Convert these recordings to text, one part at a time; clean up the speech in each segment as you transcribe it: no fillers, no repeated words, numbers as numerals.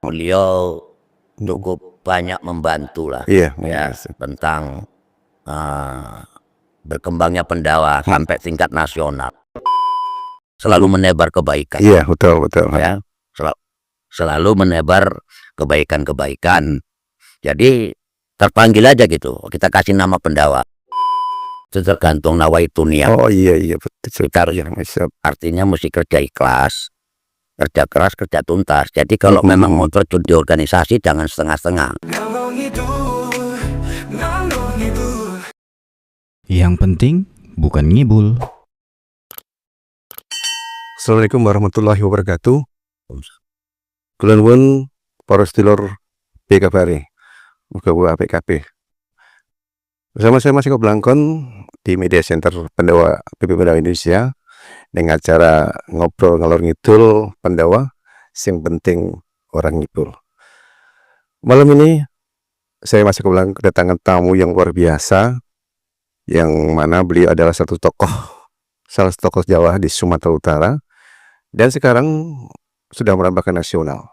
Beliau cukup banyak membantu lah Iya, ya makasih. tentang berkembangnya Pendawa sampai tingkat nasional. Selalu menebar kebaikan Iya, betul betul. ya, selalu menebar kebaikan-kebaikan. Jadi terpanggil aja gitu, kita kasih nama Pendawa. Itu tergantung nawaitunia. Oh iya iya betul. Kita harus, artinya mesti kerja ikhlas, kerja keras, kerja tuntas. Jadi kalau memang mau terjun di organisasi jangan setengah-setengah. Yang penting bukan ngibul. Assalamualaikum warahmatullahi wabarakatuh. Kulon para sedulur PKBRI, muga-muga PKB. Bersama saya Mas Eko Blangkon di Media Center Pendawa PP Pendawa Indonesia dengan acara ngobrol ngalor ngidul Pendawa, sing penting orang ngidul. Malam ini saya Mas Eko Blangkon kedatangan tamu yang luar biasa, yang mana beliau adalah salah satu tokoh Jawa di Sumatera Utara dan sekarang sudah merambah ke nasional.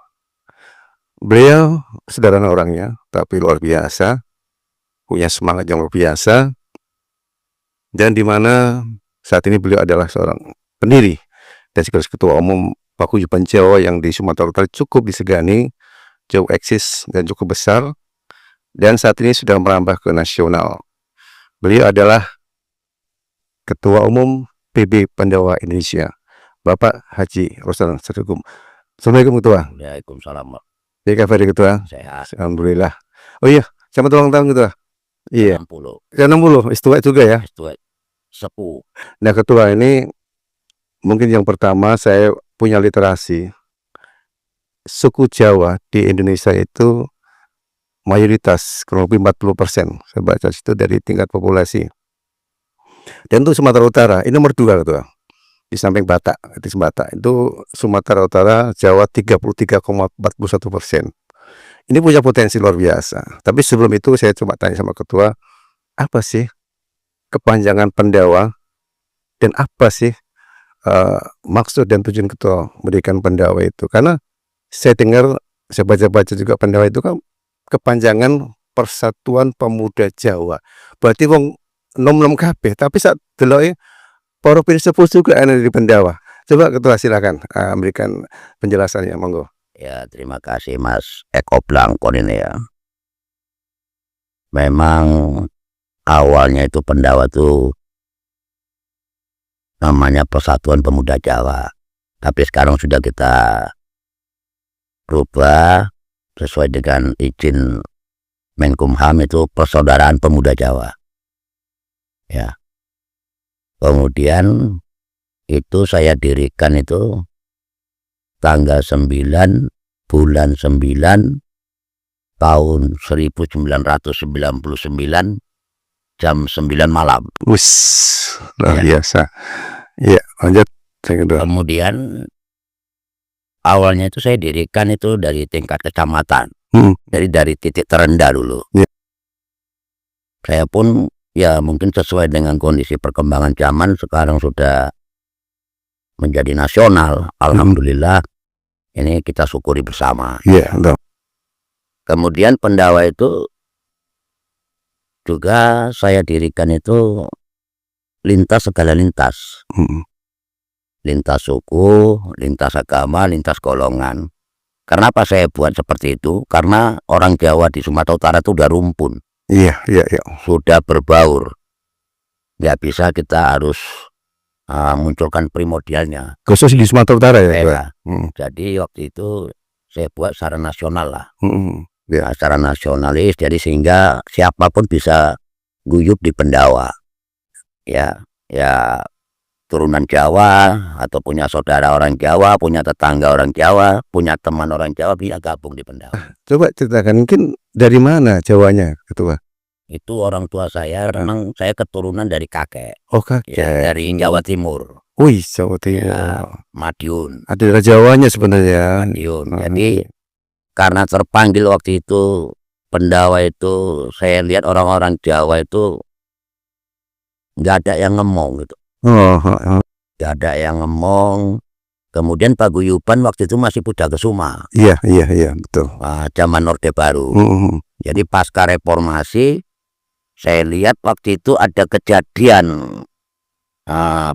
Beliau sederhana orangnya tapi luar biasa, punya semangat yang luar biasa, dan dimana saat ini beliau adalah seorang pendiri dan sekaligus ketua umum Paguyuban Jawa yang di Sumatera Utara cukup disegani, cukup eksis dan cukup besar, dan saat ini sudah merambah ke nasional. Beliau adalah Ketua Umum PB Pendawa Indonesia, Bapak Haji Rosan Sadikum. Assalamualaikum Ketua. Waalaikumsalam. PKBRI Ketua. Sehat. Alhamdulillah. Oh iya, selamat ulang tahun Ketua. Iya. 60. 60, istiwa juga ya. Itu sepuh. Nah Ketua, ini mungkin yang pertama saya punya literasi. Suku Jawa di Indonesia itu mayoritas kurang lebih 40%. Saya baca situ dari tingkat populasi. Dan untuk Sumatera Utara ini nomor 2 Ketua. Di samping Batak, itu Sumatera Utara, Jawa 33,41%. Ini punya potensi luar biasa. Tapi sebelum itu saya coba tanya sama Ketua, apa sih kepanjangan Pendawa dan apa sih maksud dan tujuan Ketua mendirikan Pendawa itu? Karena saya dengar, saya baca-baca juga Pendawa itu kan kepanjangan Persatuan Pemuda Jawa. Berarti wong nom-nom kabeh, tapi saat deloke para filsuf juga ada di Pendawa. Coba Ketua silakan memberikan penjelasannya, monggo. Ya, terima kasih Mas Eko Blangkon ini ya. Memang awalnya itu Pendawa itu namanya Persatuan Pemuda Jawa. Tapi sekarang sudah kita rubah sesuai dengan izin Menkumham, itu Persaudaraan Pemuda Jawa. Ya. Kemudian itu saya dirikan itu tanggal 9 bulan 9 tahun 1999 jam 9 malam. Luar biasa. Iya, lanjut. Kemudian awalnya itu saya dirikan itu dari tingkat kecamatan. Jadi dari titik terendah dulu. Saya pun ya mungkin sesuai dengan kondisi perkembangan zaman sekarang sudah menjadi nasional. Alhamdulillah, ini kita syukuri bersama. Kemudian Pendawa itu juga saya dirikan itu lintas segala lintas. Lintas suku, lintas agama, lintas golongan. Kenapa saya buat seperti itu? Karena orang Jawa di Sumatera Utara itu udah rumpun. Iya. Sudah berbaur. Nggak bisa kita harus munculkan primordialnya. Khusus di Sumatera Utara ya? Jadi waktu itu saya buat secara nasional lah. Secara nasionalis, jadi sehingga siapapun bisa guyup di Pendawa. Ya turunan Jawa atau punya saudara orang Jawa, punya tetangga orang Jawa, punya teman orang Jawa, bisa gabung di Pendawa. Coba ceritakan, mungkin dari mana Jawanya Ketua? Itu orang tua saya, memang saya keturunan dari kakek. Oh kakek. Ya, dari Jawa Timur. Wih, Jawa Timur. Ya, Madiun. Ada daerah Jawanya sebenarnya. Madiun. Jadi karena terpanggil waktu itu Pendawa itu, saya lihat orang-orang Jawa itu nggak ada yang ngomong gitu. Nggak ada yang ngomong. Kemudian paguyuban waktu itu masih Pudakesuma. Iya, betul. Zaman Orde Baru. Jadi pasca reformasi, saya lihat waktu itu ada kejadian.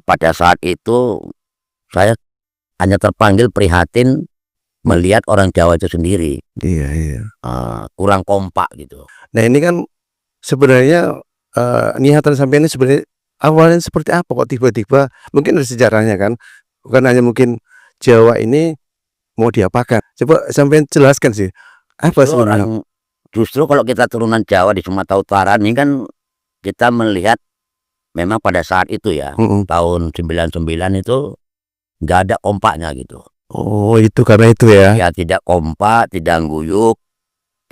Pada saat itu saya hanya terpanggil prihatin melihat orang Jawa itu sendiri. Iya. Kurang kompak gitu. Nah ini kan sebenarnya niatan sampean ini sebenarnya awalnya seperti apa kok tiba-tiba, mungkin ada sejarahnya kan, bukan hanya mungkin Jawa ini mau diapakan. Coba sampean jelaskan sih apa sebenarnya. Justru kalau kita turunan Jawa di Sumatera Utara ini kan kita melihat memang pada saat itu ya, tahun 99 itu nggak ada kompaknya gitu. Oh itu karena itu ya. Ya tidak kompak, tidak guyup.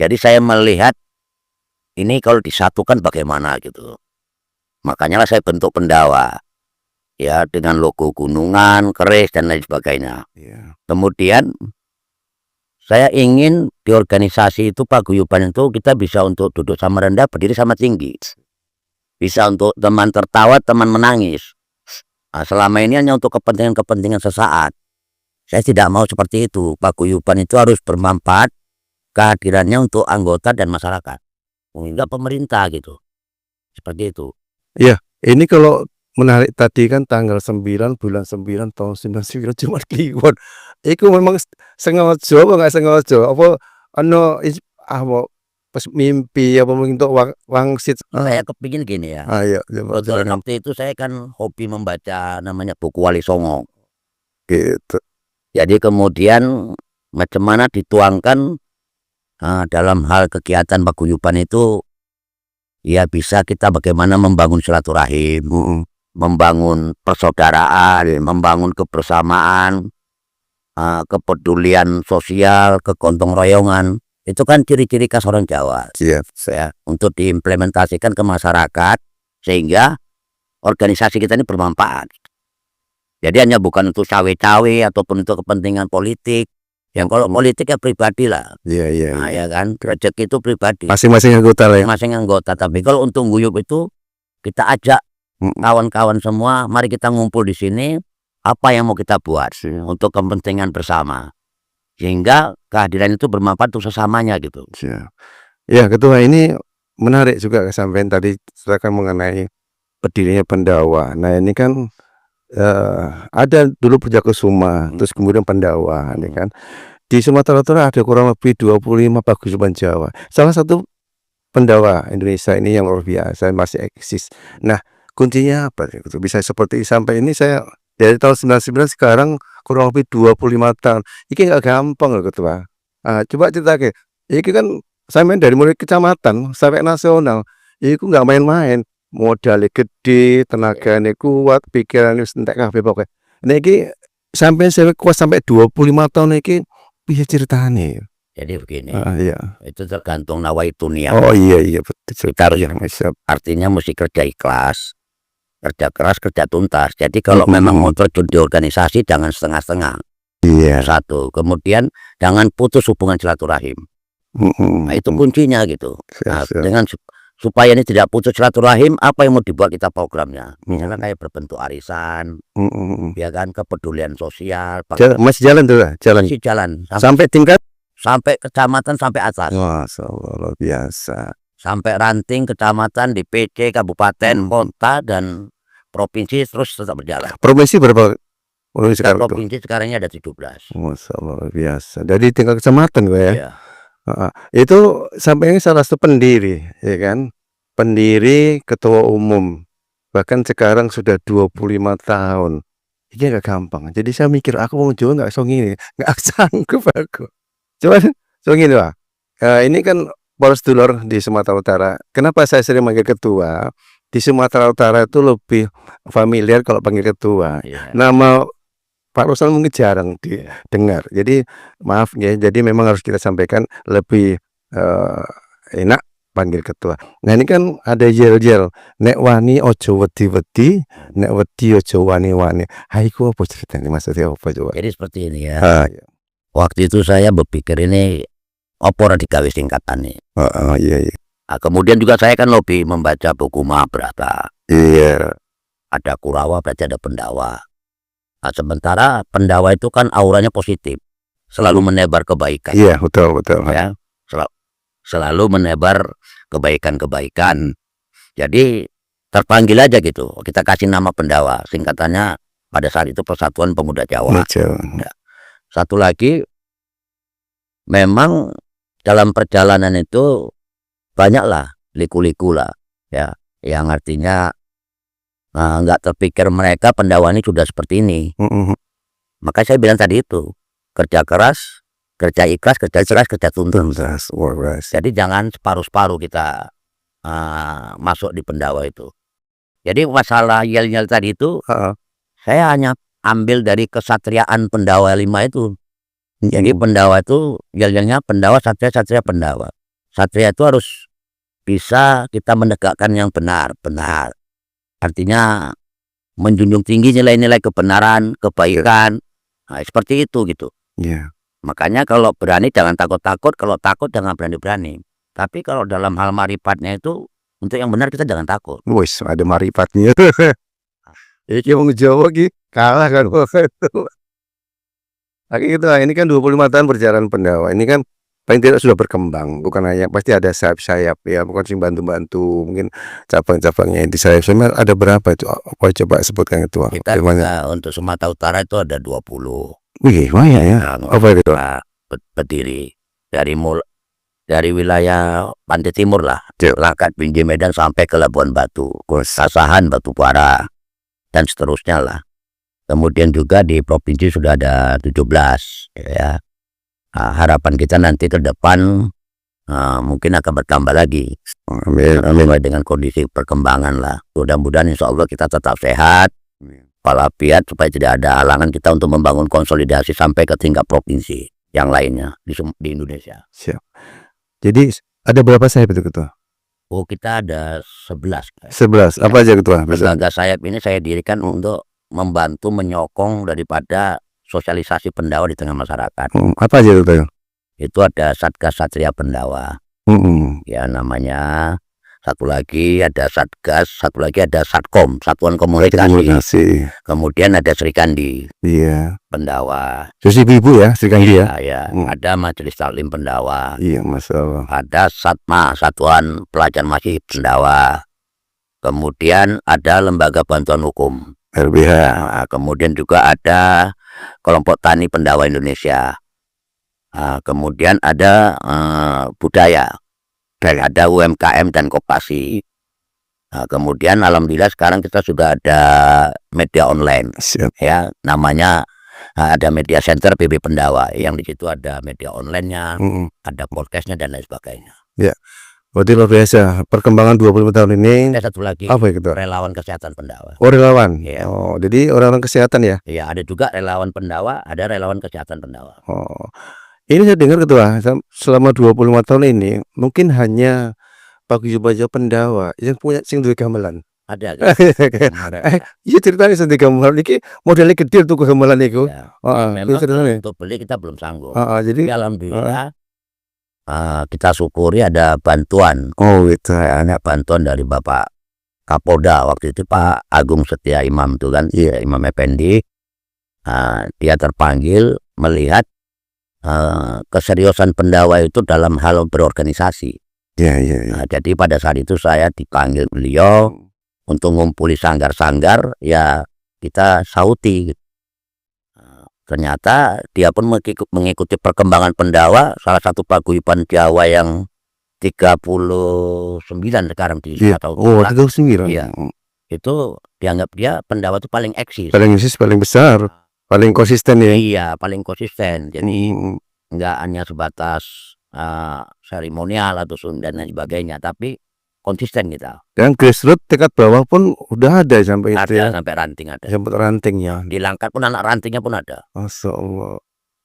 Jadi saya melihat ini kalau disatukan bagaimana gitu. Makanya lah saya bentuk Pendawa. Ya dengan logo gunungan, keris dan lain sebagainya. Kemudian saya ingin di organisasi itu paguyuban itu kita bisa untuk duduk sama rendah, berdiri sama tinggi. Bisa untuk teman tertawa, teman menangis. Selama ini hanya untuk kepentingan sesaat. Saya tidak mau seperti itu. Paguyuban itu harus bermanfaat kehadirannya untuk anggota dan masyarakat. Enggak pemerintah gitu. Seperti itu. Iya, ini kalau menarik tadi kan tanggal 9 bulan 9 tahun 99 cuma kliwon. Iku memang sengaja apa enggak sengaja? Apa mau pas mimpi apa mungkin untuk wangsit. Saya kepingin gini ya. Iya, Betul, waktu itu saya kan hobi membaca namanya buku Wali Songo. Gitu. Jadi kemudian macam mana dituangkan dalam hal kegiatan paguyuban itu ya bisa kita bagaimana membangun silaturahim, membangun persaudaraan, membangun kebersamaan, kepedulian sosial, kegotong royongan. Itu kan ciri-ciri khas orang Jawa. Iya. Ya, untuk diimplementasikan ke masyarakat sehingga organisasi kita ini bermanfaat. Jadi hanya bukan untuk cawe-cawe ataupun untuk kepentingan politik. Yang kalau politik ya pribadi lah. Iya. Ya kan, rezeki itu pribadi. Masing-masing anggota lah ya. Masing anggota. Tapi kalau untuk guyup itu kita ajak kawan-kawan semua, mari kita ngumpul di sini. Apa yang mau kita buat untuk kepentingan bersama, sehingga kehadiran itu bermanfaat untuk sesamanya gitu. Ya ketua, ini menarik juga kesampaian tadi silakan mengenai berdirinya Pendawa. Nah ini kan ada dulu Pudakesuma, terus kemudian Pendawa, ini kan di Sumatera Utara ada kurang lebih 25 paguyuban Jawa. Salah satu Pendawa Indonesia ini yang luar biasa masih eksis. Nah kuncinya apa? Bisa seperti sampai ini saya dari tahun 99 sekarang kurang lebih 25 tahun. Ini nggak gampang loh ketua. Coba cerita ke. Ini kan sampai dari mulai kecamatan sampai nasional. Ini nggak main-main. Modalnya gede, tenaganya kuat, pikirannya entek kabeh pokoke. Nah iki sampai saya kuat sampai 25 tahun iki piye ceritane? Jadi begini. Iya. Itu tergantung nawaitunia. Oh iya betul. Kita harus artinya mesti kerja ikhlas, kerja keras, kerja tuntas. Jadi kalau memang mau terjun di organisasi jangan setengah-setengah. Iya. Satu. Kemudian jangan putus hubungan silaturahim. Nah, itu kuncinya gitu. Dengan supaya ini tidak putus silaturahim, apa yang mau dibuat kita programnya? Misalnya kayak berbentuk arisan, ya kan, kepedulian sosial. Masih jalan tuh, masih jalan sampai tingkat sampai kecamatan sampai atas. Wah, luar biasa. Sampai ranting kecamatan, DPC, kabupaten, kota dan provinsi terus tetap berjalan. Provinsi berapa? Provinsi sekarangnya ada 17. Masya Allah, luar biasa. Dari tingkat kecamatan gue ya. Iya. Itu sampai ini salah satu pendiri, ya kan? Pendiri, ketua umum. Bahkan sekarang sudah 25 tahun. Ini gak gampang. Jadi saya mikir aku mau Jawa gak ini, gak sanggup aku. Coba ini Pak. Ini kan poros dulur di Sumatera Utara. Kenapa saya sering manggil ketua? Di Sumatera Utara itu lebih familiar kalau panggil ketua. Nama Pak Ruslan mungkin jarang didengar. Jadi maaf ya, jadi memang harus kita sampaikan lebih enak panggil ketua. Nah ini kan ada yel-yel, nek wani ojo wedi-wedi, nek wedi ojo wani-wani. Haiku apa ceritanya, maksudnya apa coba? Jadi seperti ini ya. Waktu itu saya berpikir ini apa digawe singkatannya. Iya. Kemudian juga saya kan lebih membaca buku Mahabharata. Iya. Ada Kurawa, berarti ada Pendawa. Nah, sementara Pendawa itu kan auranya positif, selalu menebar kebaikan. Iya, betul. Ya, selalu menebar kebaikan. Jadi terpanggil aja gitu, kita kasih nama Pendawa, singkatannya pada saat itu Persatuan Pemuda Jawa. Ya. Satu lagi, memang dalam perjalanan itu banyaklah liku-liku lah, ya, yang artinya nggak terpikir mereka Pendawa ini sudah seperti ini. Maka saya bilang tadi itu, kerja keras, kerja ikhlas, kerja tuntas. Jadi jangan separuh-separuh kita masuk di Pendawa itu. Jadi masalah yel-yel tadi itu, saya hanya ambil dari kesatriaan Pendawa 5 itu. Jadi Pendawa itu yel-yelnya Pendawa, Satria, Pendawa. Satria itu harus bisa kita menegakkan yang benar. Artinya menjunjung tinggi nilai-nilai kebenaran, kebaikan. Nah, seperti itu gitu. Makanya kalau berani jangan takut-takut, kalau takut jangan berani-berani. Tapi kalau dalam hal marifatnya itu, untuk yang benar kita jangan takut. Wis, ada marifatnya. Iki wong Jawa ki kalah kan. Lagi itu, ini kan 25 tahun perjalanan Pendawa. Ini kan paling tidak sudah berkembang, bukan hanya pasti ada sayap-sayap ya, bukan sih bantu-bantu, mungkin cabang-cabangnya di sayap. Ada berapa itu? Apa coba sebutkan itu? Kita untuk Sumatera Utara itu ada 20. Wih, banyak ya. Apa itu? Berdiri dari wilayah Pantai Timur lah, Langkat, Binjai, Medan sampai ke Labuan Batu, Asahan, Batu Bara, dan seterusnya lah. Kemudian juga di provinsi sudah ada 17 ya. Harapan kita nanti ke depan mungkin akan bertambah lagi. Sesuai dengan kondisi perkembangan lah. Mudah-mudahan insya Allah kita tetap sehat, walafiat, supaya tidak ada halangan kita untuk membangun konsolidasi sampai ke tingkat provinsi yang lainnya di Indonesia. Siap. Jadi ada berapa sayap itu Ketua? Oh, kita ada 11. 11. Apa aja Ketua? Lembaga sayap ini saya dirikan untuk membantu menyokong daripada sosialisasi Pendawa di tengah masyarakat. Apa aja itu? Itu ada Satgas Satria Pendawa. Ya namanya. Satu lagi ada Satgas, satu lagi ada Satkom, Satuan Komunikasi. Kemudian ada Serikandi. Iya. Pendawa. Terus ibu ya, Serikandi ya. Ada Majelis Taklim Pendawa. Iya, masalah. Ada Satma, Satuan Pelajar Masjid Pendawa. Kemudian ada Lembaga Bantuan Hukum. LBH. Kemudian juga ada Kelompok Tani Pendawa Indonesia. Kemudian ada budaya, ada UMKM dan Koperasi. Kemudian alhamdulillah sekarang kita sudah ada media online. Ya, namanya ada media center PB Pendawa, yang di situ ada media online-nya, ada podcastnya dan lain sebagainya. Ya. Berarti luar biasa perkembangan 25 tahun ini. Ada satu lagi, apa itu? Relawan Kesehatan Pendawa. Oh, relawan. Ya. Oh, jadi orang kesehatan ya? Iya, ada juga relawan Pendawa, ada relawan kesehatan Pendawa. Oh. Ini saya dengar Ketua, selama 25 tahun ini mungkin hanya Paguyuban Pendawa yang punya sing duwe gamelan. Ada. Iya ceritanya sing gamelan iki modelnya gede tuh gamelan iku. Memang untuk beli kita belum sanggup. Jadi alhamdulillah kita syukuri ada bantuan. Oh gitu. Ada bantuan dari Bapak Kapolda waktu itu, Pak Agung Setia Imam itu kan, Imam Effendi. Dia terpanggil melihat keseriusan Pendawa itu dalam hal berorganisasi. Jadi pada saat itu saya dipanggil beliau untuk ngumpuli sanggar-sanggar, ya kita sauti. Ternyata dia pun mengikuti perkembangan Pendawa, salah satu paguyuban Jawa yang 39 sekarang di Sumatera Utara. 39. Iya. Itu dianggap dia Pendawa itu paling eksis. Paling eksis, paling besar, paling konsisten ya. Iya, paling konsisten. Jadi nggak hanya sebatas seremonial atau dan lain sebagainya, tapi konsisten kita. Dan grassroots tingkat bawah pun udah ada sampai ada, itu ya. Sampai ranting ada. Sampai rantingnya. Di Langkat pun anak rantingnya pun ada. Masya Allah.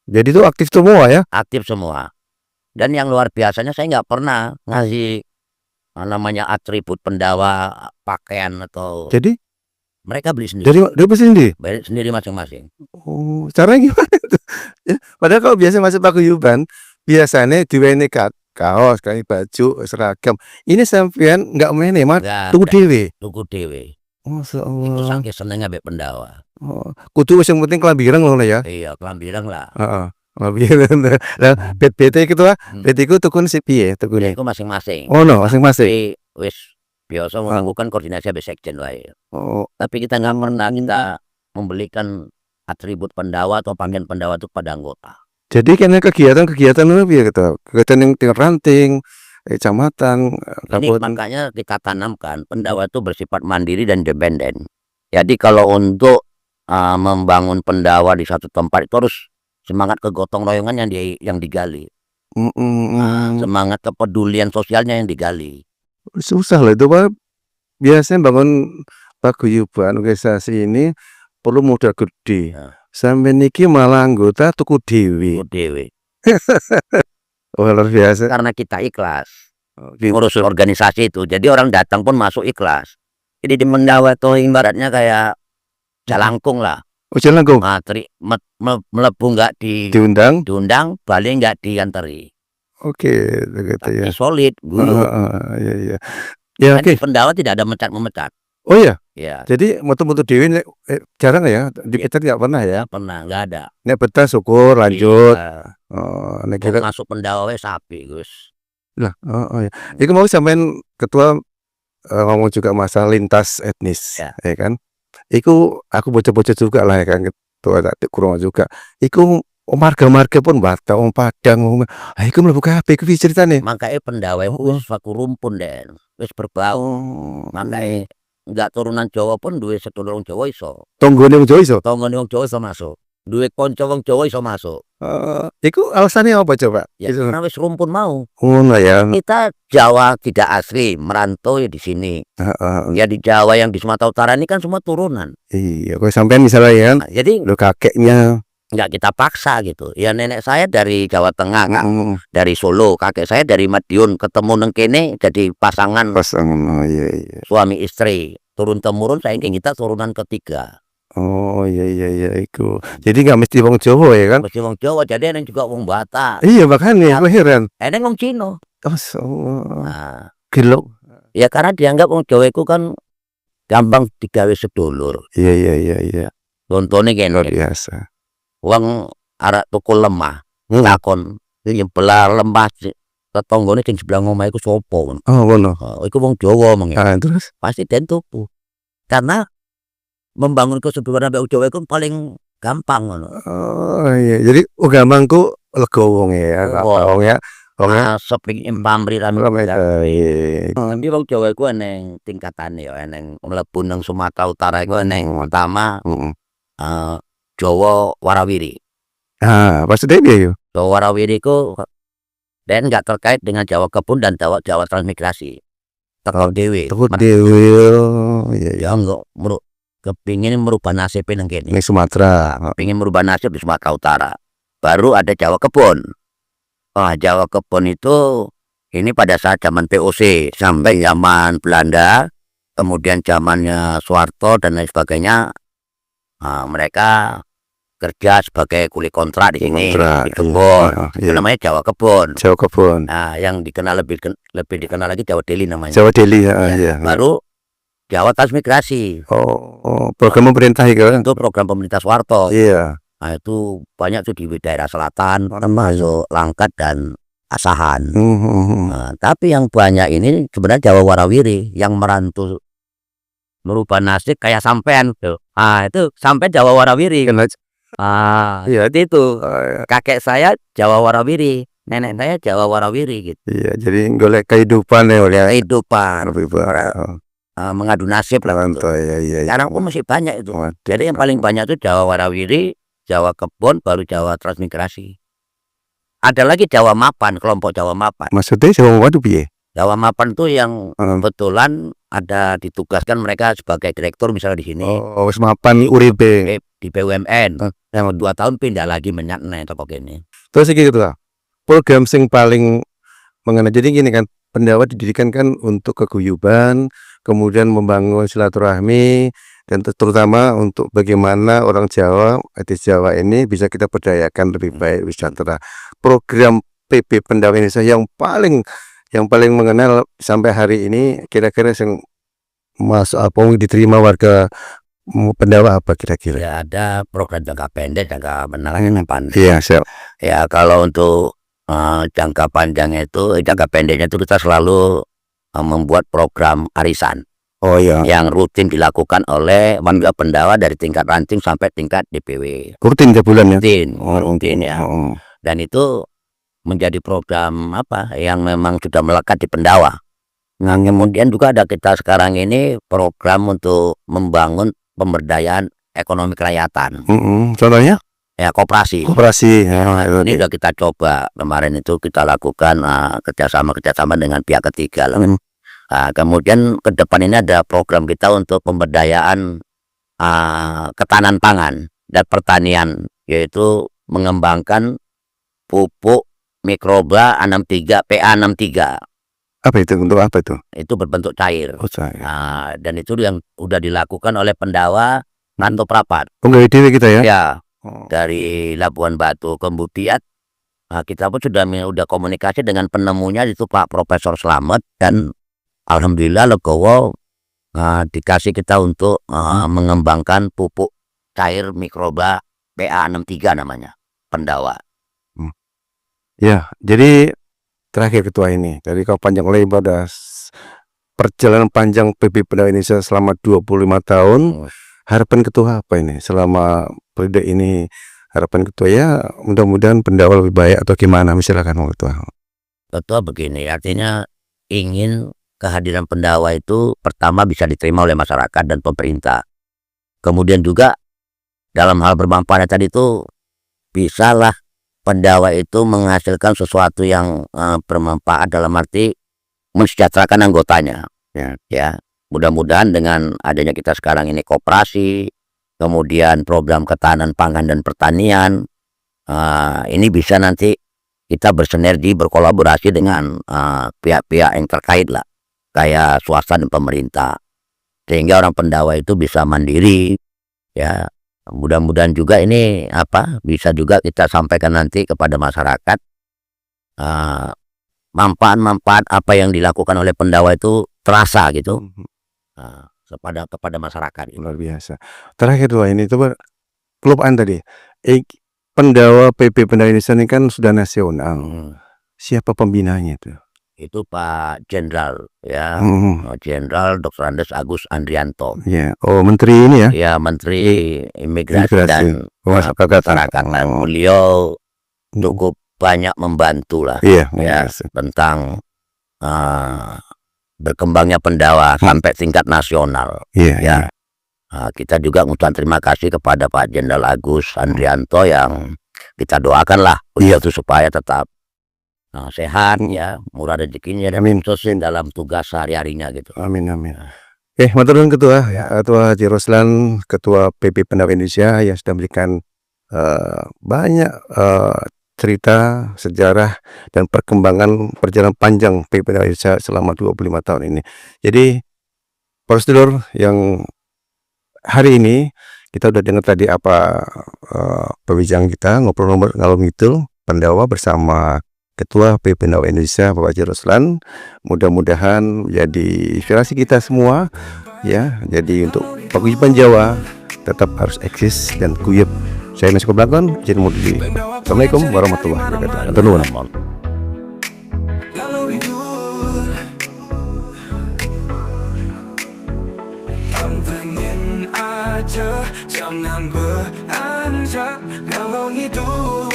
Jadi itu aktif semua ya? Aktif semua. Dan yang luar biasanya saya nggak pernah ngasih namanya atribut Pendawa, pakaian atau. Jadi mereka beli sendiri. Dari beli sendiri? Beli sendiri masing-masing. Oh, caranya gimana itu? Padahal kalau biasa masuk paguyuban, biasanya diwenehi kaos, kayak baju, seragam. Ini sampean nggak meneh, tuku dhewe. Tuku dhewe. Masya Itu Allah. saking senengnya ambek Pendawa. Oh, kudu wis yang penting kelambi ireng ngono ya. Iya, kelambiran lah. Heeh. Kelambi ireng. Lah BT iku tuh, BT iku tukune si piye Ya tukune? iku masing-masing. Oh no, masing-masing. Tapi wis biasa melakukan koordinasi ambek sekjen wae. Oh, Tapi kita nggak pernah kita membelikan atribut Pendawa atau pakaian Pendawa itu pada anggota. jadi kene kegiatan-kegiatan ngono piye gitu? Kegiatan yang tingkat ranting, kecamatan, Ini kabupaten. makanya kita tanamkan Pendawa itu bersifat mandiri dan independen. Jadi kalau untuk membangun Pendawa di satu tempat itu harus semangat kegotong royongan yang digali. Semangat kepedulian sosialnya yang digali. Susah loh itu Pak. Biasanya bangun paguyuban organisasi ini perlu modal gede. Ya. Sampai niki malah anggota tuku dewi. Dewe. Oh, luar biasa. Karena kita ikhlas ngurus organisasi itu. Jadi orang datang pun masuk ikhlas. Jadi di Pendawa itu ibaratnya kayak jalangkung lah. Oh, Jalangkung. Melebu nggak Diundang. balik nggak diantari. Oke, gitu ya. Tapi solid, gulu. Iya. Ya, Kan di oke. Pendawa tidak ada mecat-memecat. Oh ya. Ya, Jadi moto-moto dewi jarang ya. Di kita tidak pernah ya. nggak pernah, nggak ada. Nek betah syukur lanjut. Iya. Oh, nek Mau kita masuk Pendawa we sapi, Gus. lah. Oh ya. Iku mau sampean ketua ngomong juga masalah lintas etnis, Ya. ya kan? Iku aku bocah-bocah juga lah ya kan ketua tak kurang juga. Iku marga-marga pun Batak, Padang, iku mlebu kabeh ku piye ceritane? Makanya Pendawa itu wis suatu rumpun den, wis berbau. Oh, Makanya nggak turunan Jawa pun duwe sedulur wong Jawa iso. tonggone wong Jawa iso. Tonggone wong Jawa iso masuk. Duwe kanca wong Jawa iso masuk. Iku alasannya apa coba? Ya Itu. karena wis rumpun mau. Ngono ya. Kita Jawa tidak asli, merantau ya di sini. Heeh. Ya di Jawa yang di Sumatera Utara ini kan semua turunan. Iya, kok sampean misalnya ya, Nah, jadi lo kakeknya nggak kita paksa gitu. Ya nenek saya dari Jawa Tengah, Kak. mm, Dari Solo, kakek saya dari Madiun, ketemu neng kene jadi pasangan pas oh iya. suami istri. Turun temurun saya kita turunan ketiga. Oh iya iku. Jadi nggak mesti wong Jawa ya kan? Mesti wong Jawa, jadi eneng juga wong Batak. Iya makanya gue heran. Eneng wong Cina. Oh, Nah, gelo. ya karena dianggap wong Jawa itu kan gampang digawe sedulur. Iya. Contohnya Luar kene, biasa. wong arek tuku lemah, takon nyebelah lemah tetanggane sing sebelah omah iku sapa ngono. Oh ngono. Iku wong Jawa mengke. Terus? Pasti den tuku. Karena membangun keseduluran ambek wong Jawa iku paling gampang ngono. Oh iya. Jadi gampangku legowo wong ya. Legowo. Wong ya. Seping pamrih lan Iya. tapi wong Jawa iku eneng tingkatane ya, eneng mlebu nang Sumatera Utara iku eneng pertama Jawa Warawiri. Maksudnya piye yo? Jawa Warawiri iku dan nggak terkait dengan Jawa Kebun dan Jawa Transmigrasi. Teko dhewe. Takut dewe. Iya. Ya enggak kepingin merubah nasib nang kene. Ning Sumatera. Kepingin merubah nasib di Sumatera Utara. Baru ada Jawa Kebun. Wah, Jawa Kebun itu ini pada saat zaman POC sampai zaman Belanda, kemudian zamannya Soeharto dan lain sebagainya. Mereka kerja sebagai kuli kontrak di sini di kebun. Itu namanya Jawa Kebun. Jawa Kebun. Nah, yang dikenal lebih dikenal lagi Jawa Deli namanya. Jawa Deli ya. Baru Jawa Transmigrasi. Oh, program pemerintah itu kan? Itu program pemerintah Soeharto. Iya. Nah, itu banyak tuh di daerah selatan, termasuk Langkat dan Asahan. Nah, tapi yang banyak ini sebenarnya Jawa Warawiri yang merantau merubah nasib kayak sampean tuh. Itu sampean Jawa Warawiri. Iya itu. Kakek saya Jawa Warawiri, nenek saya Jawa Warawiri gitu. Iya, jadi golek kehidupan ya, kehidupan. Mengadu nasib lah. Iya. Sekarang pun masih banyak itu. Jadi yang paling banyak itu Jawa Warawiri, Jawa Kebun, baru Jawa Transmigrasi. Ada lagi Jawa Mapan, kelompok Jawa Mapan. Maksudnya Jawa Mapan itu piye? Jawa Mapan tuh yang kebetulan ada ditugaskan mereka sebagai direktur misalnya di sini. Oh, wis mapan uripe di BUMN. Yang 2 tahun pindah lagi menyatne toko kene. Terus iki gitu lah. Program sing paling mengenai jadi gini kan, Pendawa didirikan kan untuk keguyuban, kemudian membangun silaturahmi, dan terutama untuk bagaimana orang Jawa, etnis Jawa ini bisa kita berdayakan lebih baik, wisata. Program PB Pendawa Indonesia yang paling mengenal sampai hari ini kira-kira yang diterima warga Pendawa apa kira-kira? Ya ada program jangka pendek, jangka menengah, yang panjang. Iya, siap. Ya kalau untuk jangka panjangnya itu, jangka pendeknya itu kita selalu membuat program arisan Oh iya, yang rutin dilakukan oleh warga Pendawa dari tingkat ranting sampai tingkat DPW. rutin tiap bulan ya? Rutin ya. Oh, Dan itu menjadi program yang memang sudah melekat di Pendawa. Nah, kemudian juga ada kita sekarang ini program untuk membangun pemberdayaan ekonomi kerakyatan. contohnya? Ya koperasi. Koperasi. Ini udah kita coba kemarin itu kita lakukan kerjasama dengan pihak ketiga lah. Kemudian ke depan ini ada program kita untuk pemberdayaan ketahanan pangan dan pertanian, yaitu mengembangkan pupuk mikroba 63 PA63. Apa itu? Untuk apa itu? Itu berbentuk cair. Oh, cair. Dan itu yang udah dilakukan oleh Pendawa Nganto Prapat. Penggawe dewe kita ya? Ya, dari Labuan Batu. Kemudian kita pun sudah komunikasi dengan penemunya, itu Pak Profesor Slamet, dan alhamdulillah legowo dikasih kita untuk mengembangkan pupuk cair mikroba PA63 namanya, Pendawa. Ya, jadi terakhir Ketua ini, dari kau panjang lebar perjalanan panjang PP Pendawa Indonesia selama 25 tahun, harapan Ketua apa ini selama periode ini? Harapan Ketua ya mudah-mudahan Pendawa lebih baik atau gimana? Silakan Ketua. Ketua begini, artinya ingin kehadiran Pendawa itu pertama bisa diterima oleh masyarakat dan pemerintah. Kemudian juga dalam hal bermanfaat tadi itu bisalah Pendawa itu menghasilkan sesuatu yang bermanfaat dalam arti mensejahterakan anggotanya. Ya, mudah-mudahan dengan adanya kita sekarang ini koperasi, kemudian program ketahanan pangan dan pertanian, ini bisa nanti kita bersinergi, berkolaborasi dengan pihak-pihak yang terkait lah, kayak swasta dan pemerintah, sehingga orang Pendawa itu bisa mandiri. Ya, mudah-mudahan juga ini bisa juga kita sampaikan nanti kepada masyarakat, manfaat-manfaat apa yang dilakukan oleh Pendawa itu terasa gitu kepada masyarakat. Luar biasa. Terakhir Ketua ini coba kelupaan tadi, Pendawa PP Pendawa Indonesia ini kan sudah nasional. Siapa pembinanya itu? Itu Pak Jenderal ya, Jenderal Dr. Andes Agus Andrianto. Ya, menteri ini ya? Ya, Menteri Imigrasi dan Pemasyarakatan. Beliau cukup banyak membantu lah, ya, tentang berkembangnya Pendawa sampai tingkat nasional. Ya. Kita juga mengucapkan terima kasih kepada Pak Jenderal Agus Andrianto, yang kita doakanlah beliau itu supaya tetap sehat, ya, murah rezekinya, dan sukses dalam tugas sehari-harinya gitu. Amin. Oke, matur nuwun Ketua, Ketua Haji Roslan, Ketua PP Pendawa Indonesia yang sudah memberikan banyak cerita, sejarah, dan perkembangan perjalanan panjang PP Pendawa Indonesia selama 25 tahun ini. Jadi prosedur yang hari ini kita udah dengar tadi apa pembicaraan kita ngobrol ngalor ngidul Pendawa bersama Ketua PP Pendawa Indonesia Bapak Haji Roslan. Mudah-mudahan menjadi inspirasi kita semua ya. Jadi untuk paguyuban Jawa tetap harus eksis dan guyup. Saya masih Belakon, jadi mau diri. Assalamualaikum warahmatullahi wabarakatuh. Atur nuwun. Jangan beranjak ngalor ngidul.